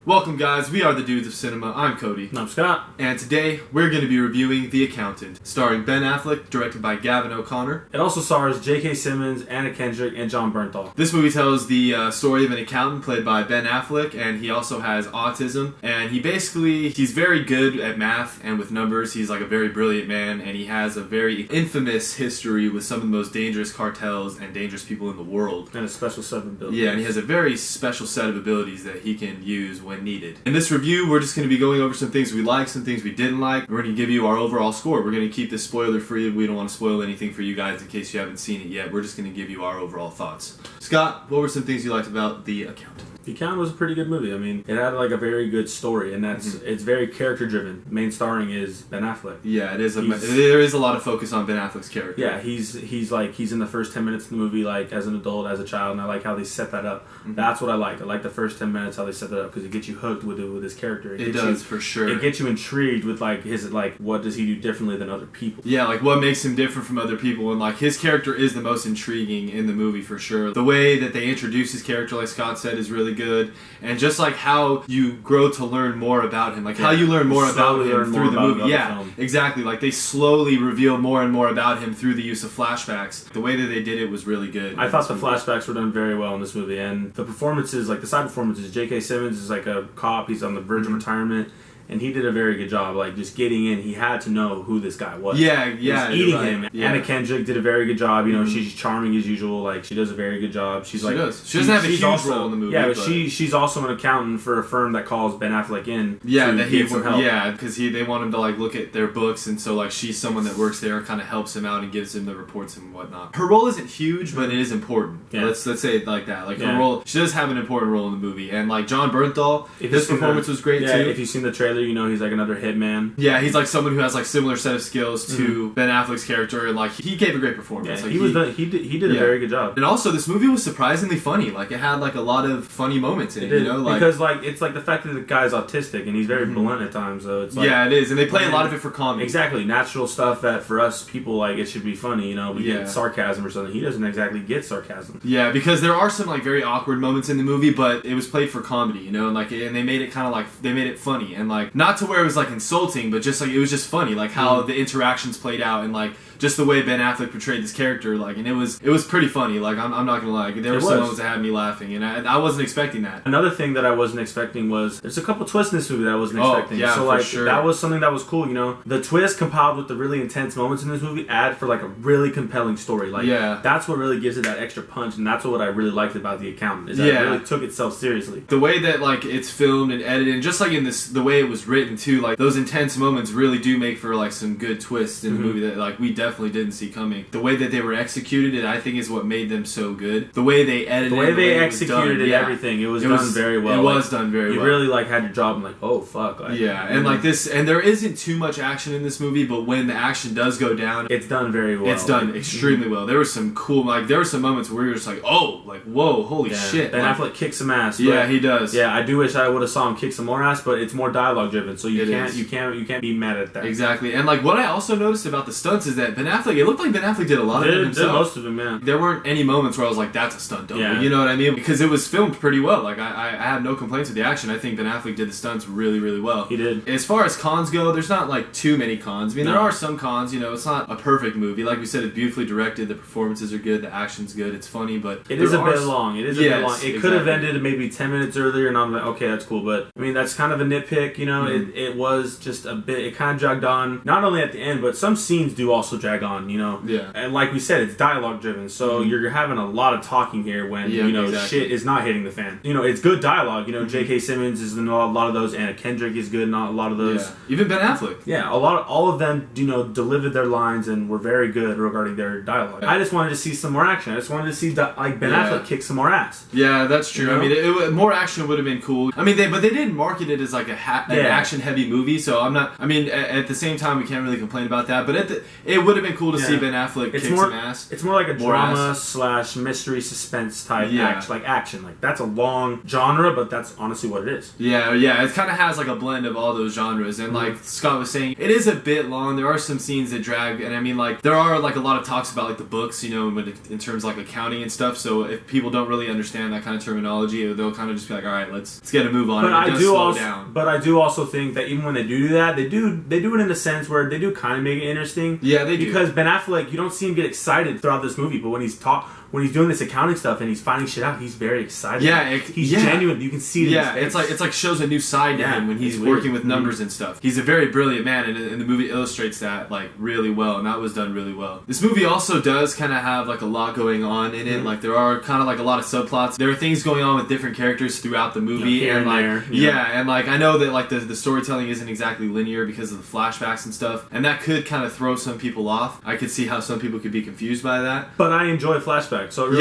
Welcome guys, we are the Dudes of Cinema. I'm Cody. I'm Scott. And today we're going to be reviewing The Accountant, starring Ben Affleck, directed by Gavin O'Connor. It also stars J.K. Simmons, Anna Kendrick, and Jon Bernthal. This movie tells the story of an accountant played by Ben Affleck, and he also has autism. And he's very good at math and with numbers. He's like a very brilliant man, and he has a very infamous history with some of the most dangerous cartels and dangerous people in the world. And a special set of abilities. Yeah, and he has a very special set of abilities that he can use when needed. In this review, we're just going to be going over some things we liked, some things we didn't like. We're going to give you our overall score. We're going to keep this spoiler free. We don't want to spoil anything for you guys in case you haven't seen it yet. We're just going to give you our overall thoughts. Scott, what were some things you liked about The Accountant? The Accountant was a pretty good movie. I mean, it had like a very good story, and it's very character driven. Main starring is Ben Affleck. Yeah, it is. There is a lot of focus on Ben Affleck's character. Yeah, he's in the first 10 minutes of the movie, like as an adult, as a child, and I like how they set that up. That's what I like. I like the first 10 minutes how they set that up because it gets you hooked with his character. It does, for sure. It gets you intrigued with what does he do differently than other people? Yeah, like what makes him different from other people, and like his character is the most intriguing in the movie for sure. The way that they introduce his character, like Scott said, is really good, and just like how you grow to learn more about him, like how you learn more about him through the movie. Yeah, exactly. Like they slowly reveal more and more about him through the use of flashbacks. The way that they did it was really good. I thought the flashbacks were done very well in this movie, and the performances, like the side performances, J.K. Simmons is like a cop. He's on the verge of retirement. And he did a very good job, like just getting in. He had to know who this guy was. Yeah. He was eating him. Yeah. Anna Kendrick did a very good job. You know, she's charming as usual. Like she does a very good job. She doesn't have a huge role in the movie. Yeah, but she's also an accountant for a firm that calls Ben Affleck in. Yeah, to get some help. Yeah, because they want him to like look at their books, and so like she's someone that works there, kind of helps him out and gives him the reports and whatnot. Her role isn't huge, but it is important. Yeah. Let's say it like that. Like her role, she does have an important role in the movie, and like Jon Bernthal, his performance was great too. If you've seen the trailer, you know he's like another hitman. Yeah, he's like someone who has like similar set of skills to Ben Affleck's character, and like he gave a great performance. Yeah, like, he did a very good job. And also, this movie was surprisingly funny. Like it had like a lot of funny moments in it. You know, like because like it's like the fact that the guy's autistic and he's very blunt at times. So it's like, it is, and they play a lot of it for comedy. Exactly, natural stuff that for us people like it should be funny. You know, we get sarcasm or something. He doesn't exactly get sarcasm. Yeah, because there are some like very awkward moments in the movie, but it was played for comedy. You know, and like they made it kind of like they made it funny and like not to where it was like insulting, but just like it was just funny, like how the interactions played out and like just the way Ben Affleck portrayed this character, like, and it was pretty funny. Like I'm not gonna lie, there were some moments that had me laughing, and I wasn't expecting that. Another thing that I wasn't expecting was there's a couple twists in this movie that I wasn't expecting. Yeah, so like for sure. That was something that was cool. You know, the twist compiled with the really intense moments in this movie add for like a really compelling story. Like that's what really gives it that extra punch, and that's what I really liked about The Accountant. Is that it really took itself seriously. The way that like it's filmed and edited, and just like in this, the way it was written too, like those intense moments really do make for like some good twists in the movie that like we definitely didn't see coming. The way that they were executed, I think, is what made them so good. The way they edited, the way they executed it, everything, it was done very well. It was done very well. You really like had your job and like, oh fuck. Like, and like this, and there isn't too much action in this movie, but when the action does go down, it's done very well. It's done extremely well. There were some cool, like there were some moments where we were just like, oh, like whoa, holy shit. Ben Affleck kicks some ass. Yeah, he does. Yeah, I do wish I would have saw him kick some more ass, but it's more dialogue driven, so you can't be mad at that. Exactly, and like what I also noticed about the stunts is that Ben Affleck, it looked like Ben Affleck did a lot of it himself. Did most of them, yeah. There weren't any moments where I was like, that's a stunt double. Yeah. You know what I mean? Because it was filmed pretty well. Like I have no complaints with the action. I think Ben Affleck did the stunts really, really well. He did. As far as cons go, there's not like too many cons. I mean, there are some cons. You know, it's not a perfect movie. Like we said, it's beautifully directed. The performances are good. The action's good. It's funny, but it is a bit long. It is a bit long. It could have ended maybe 10 minutes earlier, and I'm like, okay, that's cool. But I mean, that's kind of a nitpick. You know, it was just a bit. It kind of dragged on. Not only at the end, but some scenes do also drag on. You know. Yeah. And like we said, it's dialogue driven, so you're having a lot of talking here when shit is not hitting the fan. You know, it's good dialogue. You know, J.K. Simmons is in a lot of those. Anna Kendrick is good in a lot of those. Yeah. Even Ben Affleck. Yeah, all of them, delivered their lines and were very good regarding their dialogue. I just wanted to see some more action. I just wanted to see Ben Affleck kick some more ass. Yeah, that's true. You know? I mean, more action would have been cool. I mean, but they didn't market it as like a action heavy movie. So I'm not. I mean, at the same time, we can't really complain about that. But it would have been cool to see Ben Affleck kick some ass. It's more like a drama / mystery suspense type action. Like that's a long genre, but that's honestly what it is. Yeah. It kind of has like a blend of all those genres, and like Scott was saying, it is a bit long. There are some scenes that drag, and I mean, like there are like a lot of talks about like the books, you know, in terms of like accounting and stuff. So if people don't really understand that kind of terminology, they'll kind of just be like, all right, let's get a move on. But I do also think that even when they do that, they do it in a sense where they do kind of make it interesting. Yeah, they do. Because Ben Affleck, you don't see him get excited throughout this movie, but when he's doing this accounting stuff and he's finding shit out, he's very excited. Yeah, he's genuine. You can see it in his face. It's like shows a new side to him when he's working with numbers and stuff. He's a very brilliant man, and the movie illustrates that like really well, and that was done really well. This movie also does kind of have like a lot going on in it. Like there are kind of like a lot of subplots. There are things going on with different characters throughout the movie, and like and like I know that like the storytelling isn't exactly linear because of the flashbacks and stuff, and that could kind of throw some people off. I could see how some people could be confused by that. But I enjoy flashbacks, so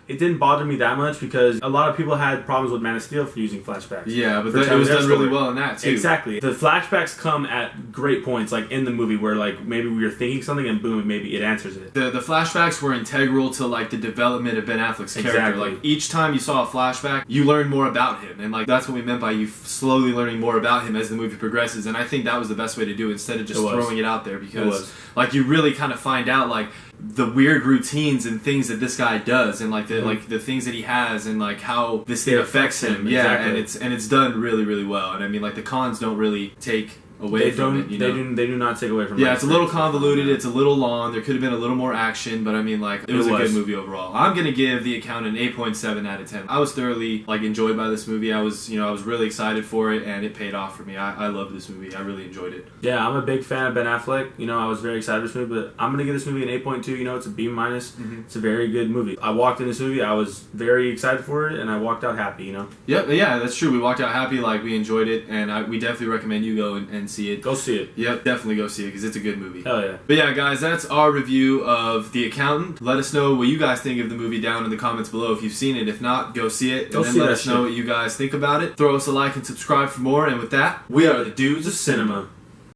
it didn't bother me that much because a lot of people had problems with Man of Steel for using flashbacks. Yeah, but it was done really well in that too. Exactly. The flashbacks come at great points, like in the movie where like maybe we were thinking something and boom, maybe it answers it. The flashbacks were integral to like the development of Ben Affleck's character. Exactly. Like each time you saw a flashback, you learned more about him, and like that's what we meant by you slowly learning more about him as the movie progresses. And I think that was the best way to do it instead of just throwing it out there, because like you really kind of find out like the weird routines and things that this guy does, and like the things that he has, and like how this thing affects him. Yeah, exactly. and it's done really, really well. And I mean, like the cons don't really take away from it. You know? They do not take away from it. Yeah, it's a little convoluted. It's a little long. There could have been a little more action, but I mean, like it was a good movie overall. I'm gonna give The Accountant an 8.7 out of 10. I was thoroughly like enjoyed by this movie. I was really excited for it, and it paid off for me. I loved this movie. I really enjoyed it. Yeah, I'm a big fan of Ben Affleck. You know, I was very excited for this movie, but I'm gonna give this movie an 8.2. You know, it's a B-. It's a very good movie. I walked in this movie, I was very excited for it, and I walked out happy. You know. Yep. Yeah, that's true. We walked out happy. Like we enjoyed it, and we definitely recommend you go and see it. Go see it. Yep, definitely go see it because it's a good movie. Hell yeah. But yeah, guys, that's our review of The Accountant. Let us know what you guys think of the movie down in the comments below if you've seen it. If not, go see it. And then let us know what you guys think about it. Throw us a like and subscribe for more. And with that, we are the Dudes of Cinema.